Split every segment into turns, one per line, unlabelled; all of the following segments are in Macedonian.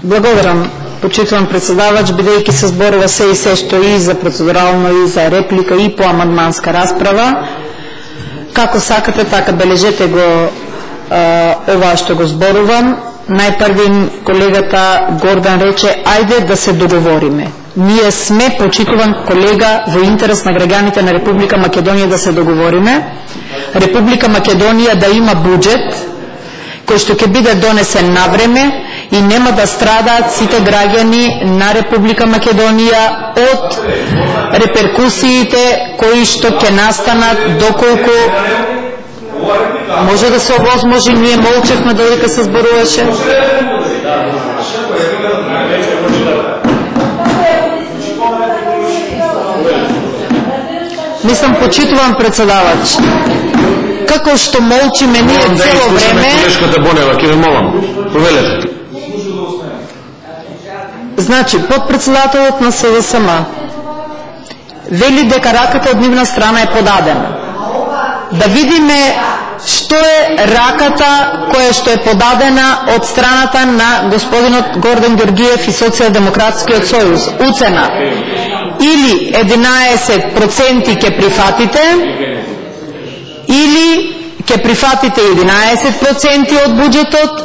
Благодарам, почитувам председавач, бидејќи се зборува се и се што и за процедурално, и за реплика, и по амандманска расправа. Како сакате, така бележете го ова што го зборувам. Најпрвин колегата Гордан рече, ајде да се договориме. Ние сме, почитуван колега, во интерес на граѓаните на Република Македонија да се договориме. Република Македонија да има буџет кој што ќе биде донесен на време и нема да страдаат сите граѓани на Република Македонија од реперкусиите кои што ќе настанат доколку може да се овозможи. Ние молчевме додека се зборуваше. Мислам, почитувам председавач. Како што молчиме ние цело време. Значи, подпредседателот на СДСМ вели дека раката од нивна страна е подадена. Да видиме што е раката која што е подадена од страната на господинот Гордан Георгиев и Социјалдемократскиот сојуз. Уцена или 11% ќе прифатите, или ќе прифатите 11% од буџетот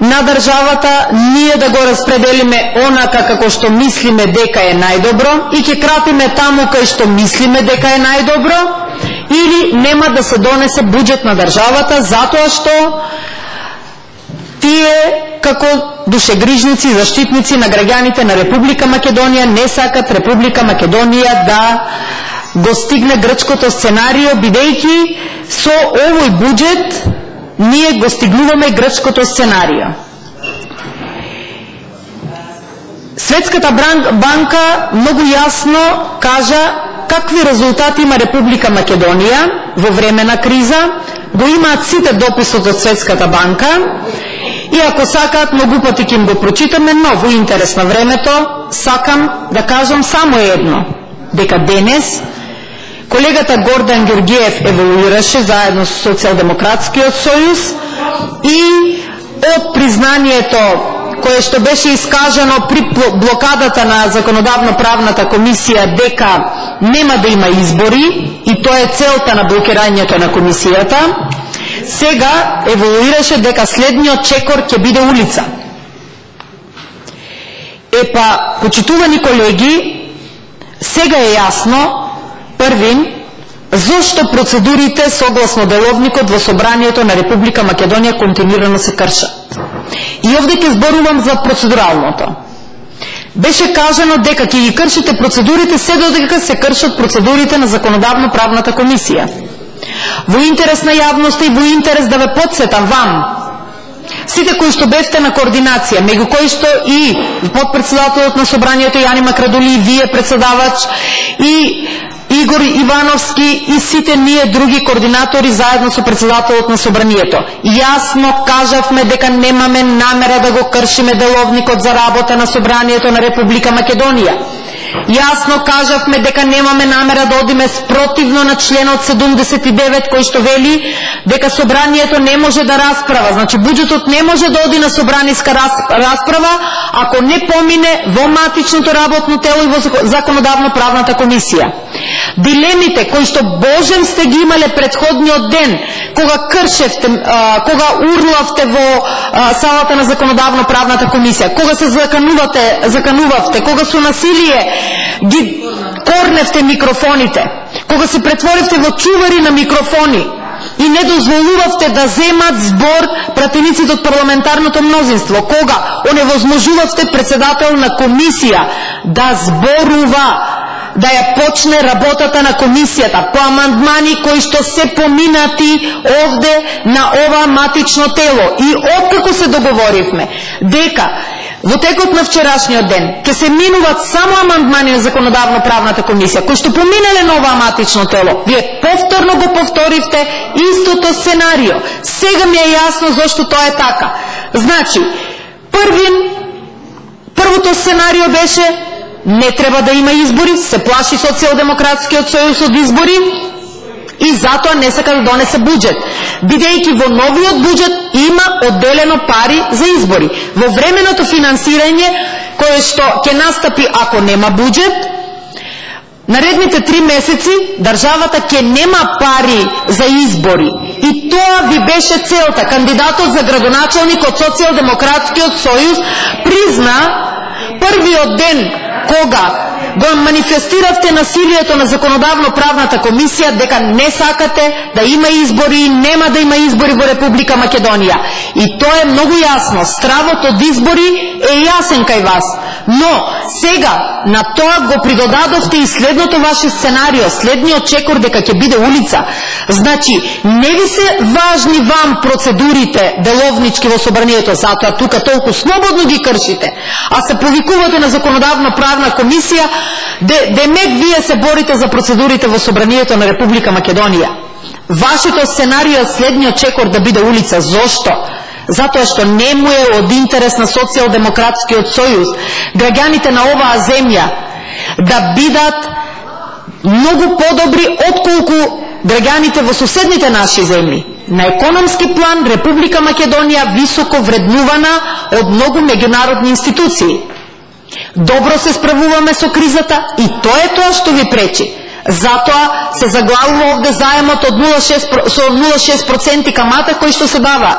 на државата, ние да го распределиме онака како што мислиме дека е најдобро и ќе кратиме таму кај што мислиме дека е најдобро, или нема да се донесе буџет на државата затоа што тие како душегрижници, заштитници на граѓаните на Република Македонија не сакат Република Македонија да го стигне грчкото сценарио, бидејќи со овој буџет ние го стигнуваме грчкото сценарио. Светската банка многу јасно кажа какви резултати има Република Македонија во време на криза, го имаат сите дописот од Светската банка и ако сакаат многу пати ќе им го прочитаме, но во интерес на времето сакам да кажам само едно, дека денес колегата Гордан Георгиев еволуираше заедно со Социјалдемократскиот сојуз и од признанието кое што беше искажано при блокадата на Законодавно-правната комисија дека нема да има избори и тоа е целта на блокирањето на комисијата, сега еволуираше дека следниот чекор ќе биде улица. Епа, почитувани колеги, сега е јасно првин зошто процедурите согласно деловникот во Собранието на Република Македонија континуирано се кршат. И овде ќе зборувам за процедуралното. Беше кажано дека ќе ги кршите процедурите се додека се кршат процедурите на Законодавно-правната комисија. Во интерес на јавноста и во интерес да ве подсетам вам, сите кои што бевте на координација, меѓу кои што и подпредседателот на Собранието Јани Макрадоли, вие председавач, и Игор Ивановски и сите ние други координатори заедно со председателот на Собранието. Јасно кажавме дека немаме намера да го кршиме деловникот за работа на Собранието на Република Македонија. Јасно кажавме дека немаме намера да одиме спротивно на членот 79 кој што вели дека Собранието не може да расправа. Значи буџетот не може да оди на собраниска расправа ако не помине во матичното работно тело и во Законодавно-правната комисија. Дилемите кои што Божем сте ги имале предходниот ден, кога кршевте, кога урлавте во салата на Законодавно-правната комисија, кога се заканувавте, кога со насилие ги корневте микрофоните, кога се претворивте во чувари на микрофони и не дозволувавте да земат збор пратениците од парламентарното мнозинство, кога оневозможувавте председател на комисија да зборува, да ја почне работата на комисијата по амандмани кои што се поминати овде на ова матично тело. И откако се договоривме дека во текот на вчерашниот ден ќе се минуваат само амандмани на Законодавно-правната комисија кои што поминале на ова матично тело, вие повторно го повторивте истото сценарио. Сега ми е јасно зошто тоа е така. Значи, првото сценарио беше не треба да има избори, се плаши Социјалдемократскиот сојуз од избори и затоа не сака да донесе буџет, бидејќи во новиот буџет има одделено пари за избори. Во временото финансирање кое што ќе настапи ако нема буџет, наредните 3 месеци државата ќе нема пари за избори. И тоа ви беше целта. Кандидатот за градоначалник од Социјалдемократскиот сојуз призна првиот ден кога го манифестиравте насилието на законодавно-правната комисија дека не сакате да има избори, нема да има избори во Република Македонија. И тоа е многу јасно. Стравот од избори е јасен кај вас. Но сега на тоа го придодадовте и следното ваше сценарио, следниот чекор дека ќе биде улица. Значи, не ви се важни вам процедурите деловнички во собранието, затоа тука толку слободно ги кршите, а се повикувате на законодавно-правна комисија, демек вие се борите за процедурите во собранието на Република Македонија. Вашето сценарио е следниот чекор да биде улица. Зошто? Затоа што не му е од интерес на Социјалдемократскиот сојуз граѓаните на оваа земја да бидат многу подобри отколку граѓаните во соседните наши земји. На економски план Република Македонија високо вреднувана од многу меѓународни институции. Добро се справуваме со кризата и тоа е тоа што ви пречи. Затоа се заглавува овде заемот од 0,6% камата кој што се дава.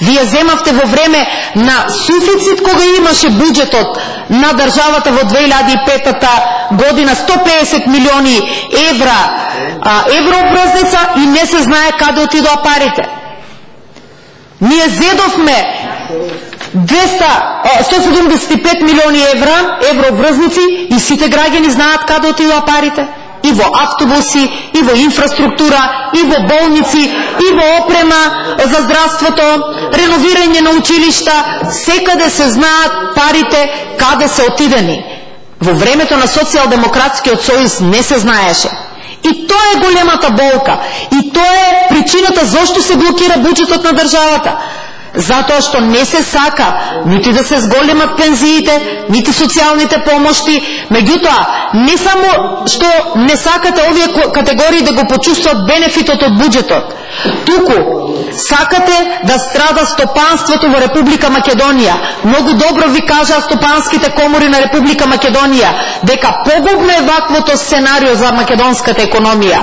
Вие земавте во време на суфицит кога имаше буџетот на државата во 2005 година 150 милиони евра еврообразница и не се знае каде отидоа парите. Ние зедовме 175 милиони евра еврообразници и сите граѓани знаат каде отидоа парите. И во автобуси, и во инфраструктура, и во болници, и во опрема за здравството, реновирање на училишта, секаде се знаат парите каде се отидени. Во времето на Социјалдемократскиот сојуз не се знаеше. И тоа е големата болка. И тоа е причината зошто се блокира буџетот на државата. Затоа што не се сака нити да се зголемат пензиите, нити социјалните помошти, меѓутоа не само што не сакате овие категории да го почувстват бенефитот од буџетот, туку сакате да страда стопанството во Република Македонија. Многу добро ви кажаа стопанските комори на Република Македонија дека погубно е ваквото сценарио за македонската економија.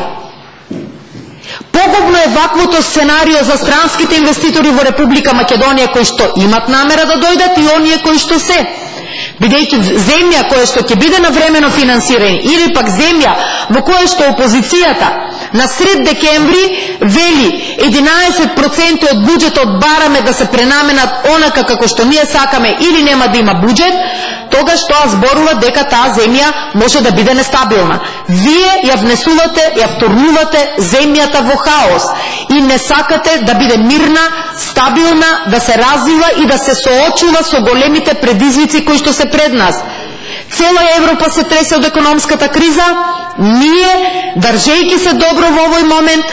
Погубно е ваквото сценарио за странските инвеститори во Република Македонија кои што имат намера да дојдат и оние кои што се. Бидејќи земја која што ќе биде на времено финансирање или пак земја во која што опозицијата на сред декември вели 11% од буџетот бараме да се пренаменат онака како што ние сакаме или нема да има буџет, тогаш тоа зборува дека таа земја може да биде нестабилна. Вие ја внесувате, ја вторнувате земјата во хаос и не сакате да биде мирна, стабилна, да се развива и да се соочува со големите предизвици кои што се пред нас. Цела Европа се тресе од економската криза, ние, држејќи се добро во овој момент,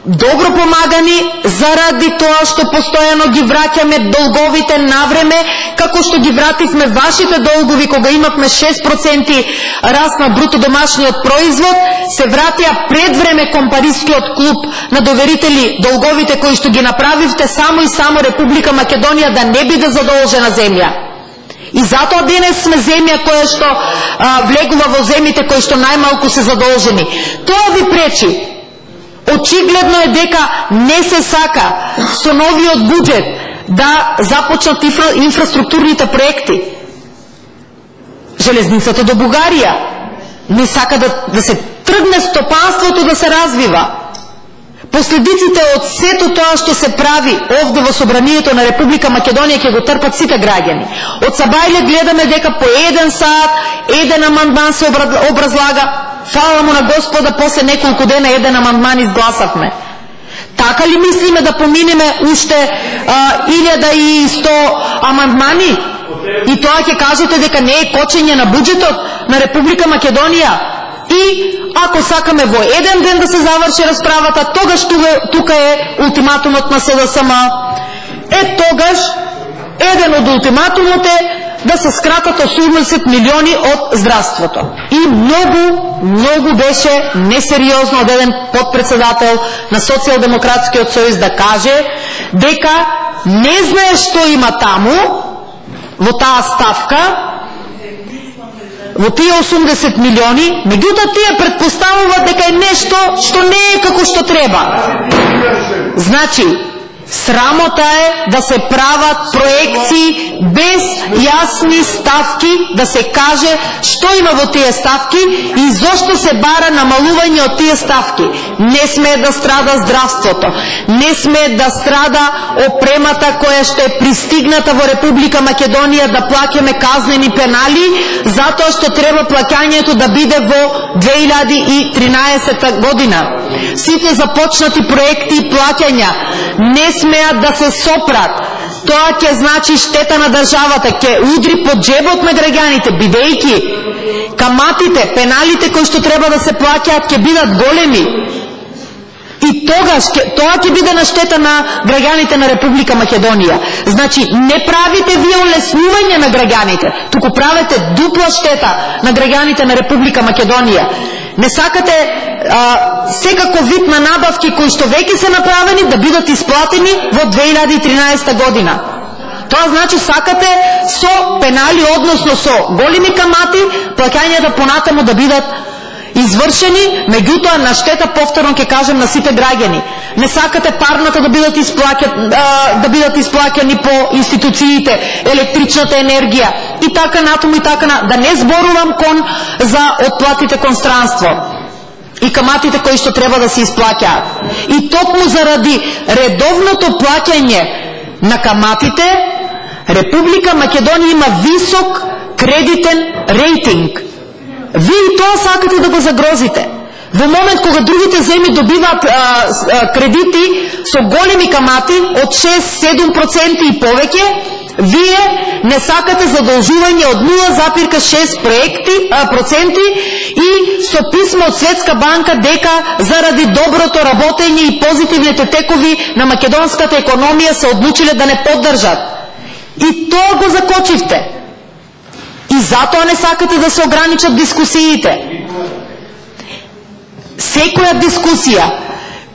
добро помагани заради тоа што постојано ги враќаме долговите на време, како што ги вративме вашите долгови кога имавме 6% раст на бруто домашниот производ, се вратија пред време компарискиот клуб на доверители долговите кои што ги направивте само и само Република Македонија да не биде задолжена земја. И затоа денес сме земја која што влегува во земите кои што најмалку се задолжени. Тоа ви пречи. Очигледно е дека не се сака со новиот буџет да започнат инфраструктурните проекти. Железницата до Бугарија не сака да се тргне стопанството да се развива. Последиците од сето тоа што се прави овде во собранието на Република Македонија ќе го трпат сите граѓани. Од сабајле гледаме дека по 1 сат, еден амандман се образлага. Фала му на Господа, после неколку дена еден амандман изгласавме. Така ли мислиме да поминеме уште 1100 амандмани? И тоа ќе кажете дека не е кочење на буџетот на Република Македонија? И ако сакаме во еден ден да се заврши расправата, тогаш тука е ултиматумот на СДСМ. Тогаш еден од ултиматумот е да се скратат 80 милиони од здравството. И многу многу беше несериозно од еден подпредседател на Социјалдемократскиот сојуз да каже дека не знае што има таму во таа ставка, во тие 80 милиони, меѓутоа тие предпоставуваат дека е нешто што не е како што треба. Значи, срамота е да се прават проекции без јасни ставки, да се каже што има во тие ставки и зошто се бара намалување од тие ставки. Не смее да страда здравството, не смее да страда опремата која што е пристигната во Република Македонија, да плаќаме казнени пенали, затоа што треба плаќањето да биде во 2013 година. Сите започнати проекти и плаќања не смеат да се сопрат. Тоа ќе значи штета на државата, ќе удри по джебот на граѓаните, бидејќи каматите, пеналите кои што треба да се плаќаат ќе бидат големи. И тогаш тоа ќе биде на штета на граѓаните на Република Македонија. Значи, не правите вие олеснување на граѓаните, туку правите дупла штета на граѓаните на Република Македонија. Не сакате секако вид на набавки кои што веќе се направени да бидат исплатени во 2013 година. Тоа значи сакате со пенали, односно со големи камати, плаќањата понатаму да бидат извршени, меѓутоа на штета, повторно ќе кажем, на сите граѓани. Не сакате парната да бидат исплаќани по институциите, електричната енергија и така натаму и така натаму. Да не зборувам за отплатите кон странство и каматите кои што треба да се исплаќаат. И токму заради редовното плаќање на каматите, Република Македонија има висок кредитен рейтинг. Вие и тоа сакате да го загрозите. Во момент кога другите земји добиваат кредити со големи камати од 6-7% и повеќе, вие не сакате задолжување од 0,6% и со писмо од Светска банка дека заради доброто работење и позитивните текови на македонската економија се одлучиле да не поддржат. И тоа го закочивте. И затоа не сакате да се ограничат дискусиите. Секоја дискусија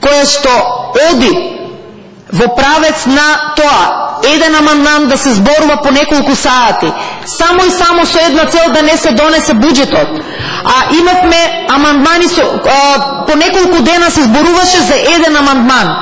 која што оди во правец на тоа еден амандман да се зборува по неколку сати, само и само со една цел да не се донесе буџетот. А имавме амандмани по неколку дена се зборуваше за еден амандман.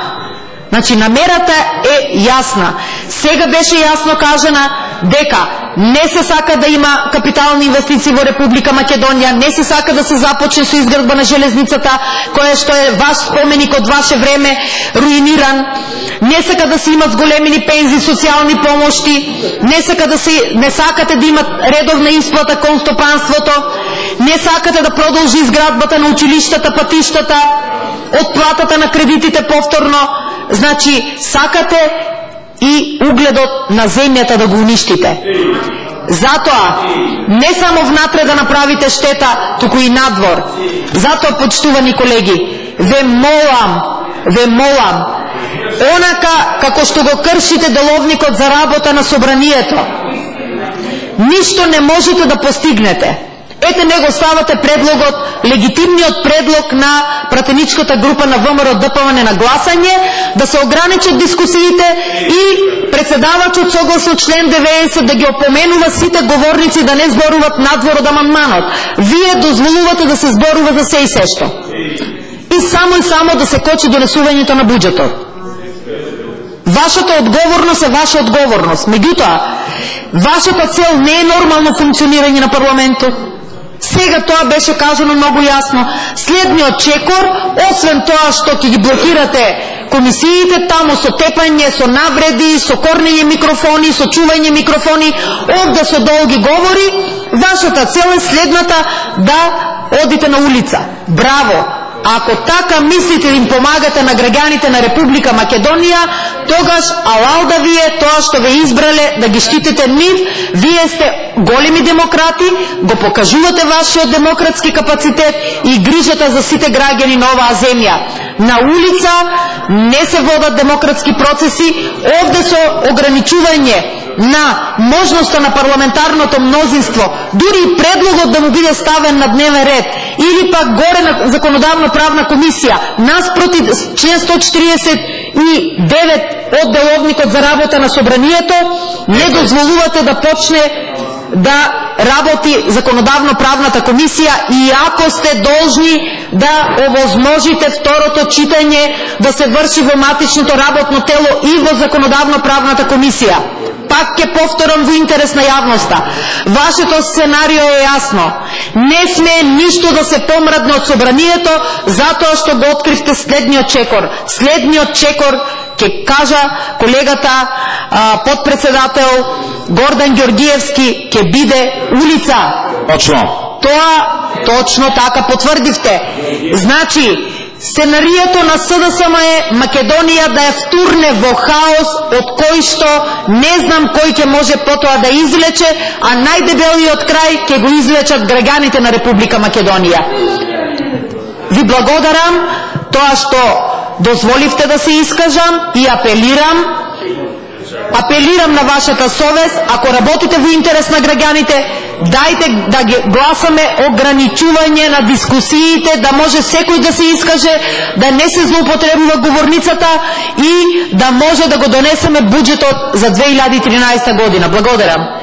Значи, намерата е јасна. Сега беше јасно кажана дека не се сака да има капитални инвестиции во Република Македонија, не се сака да се започне со изградба на железницата, која што е ваш споменик од ваше време, руиниран, не сака да се имат големини пензии, социјални помошти, не сакате да имат редовна исплата кон стопанството, не сакате да продолжи изградбата на училиштата, патиштата, отплатата на кредитите повторно. Значи, сакате и угледот на земјата да го уништите. Затоа, не само внатре да направите штета, туку и надвор. Затоа, почитувани колеги, ве молам, онака како што го кршите деловникот за работа на собранието, ништо не можете да постигнете. Ете него ставате предлогот, легитимниот предлог на пратеничката група на ВМРО ДПМН на гласање, да се ограничат дискусиите и председавачот согласно член 90 да ги опоменува сите говорници да не зборуват надвор од амандманот. Вие дозволувате да се зборува за се и сешто. И само да се кочи донесувањето на буџетот. Вашата одговорност е ваша одговорност. Меѓутоа, вашата цел не е нормално функционирање на парламентот. Сега тоа беше кажано многу јасно. Следниот чекор, освен тоа што ќе ги блокирате комисиите таму со тепање, со навреди, со корнење микрофони, со чување микрофони, овде со долги говори, вашата цел е следната: да одите на улица. Браво! Ако така мислите да им помагате на граѓаните на Република Македонија, тогаш алал да вие тоа што ве избрале да ги штитите нив, вие сте големи демократи, го покажувате вашиот демократски капацитет и грижата за сите граѓани на оваа земја. На улица не се водат демократски процеси, овде со ограничување на можноста на парламентарното мнозинство, дури и предлогот да му биде ставен на дневен ред или пак горе на законодавно-правна комисија, нас проти член 149 од деловникот за работа на собранието, не дозволувате да почне да работи законодавно-правната комисија, и ако сте должни да овозможите второто читање да се врши во матичното работно тело и во законодавно-правната комисија. Пак ќе повторам во интерес на јавноста. Вашето сценарио е јасно. Не сме ништо да се помрадне од собранието, затоа што го откривте следниот чекор. Следниот чекор, ќе кажа колегата подпредседател Гордан Ѓорѓиевски, ќе биде улица.
Точно.
Тоа точно така потврдивте. Значи, сценарието на СДСМ е Македонија да ја втурне во хаос од кој што не знам кој ќе може потоа да излече, а најдебелиот крај ќе го излечат граѓаните на Република Македонија. Ви благодарам тоа што дозволивте да се искажам и апелирам на вашата совест, ако работите во интерес на граѓаните, дајте да ги гласаме ограничување на дискусиите, да може секој да се искаже, да не се злоупотребува говорницата и да може да го донесеме буџетот за 2013 година. Благодарам.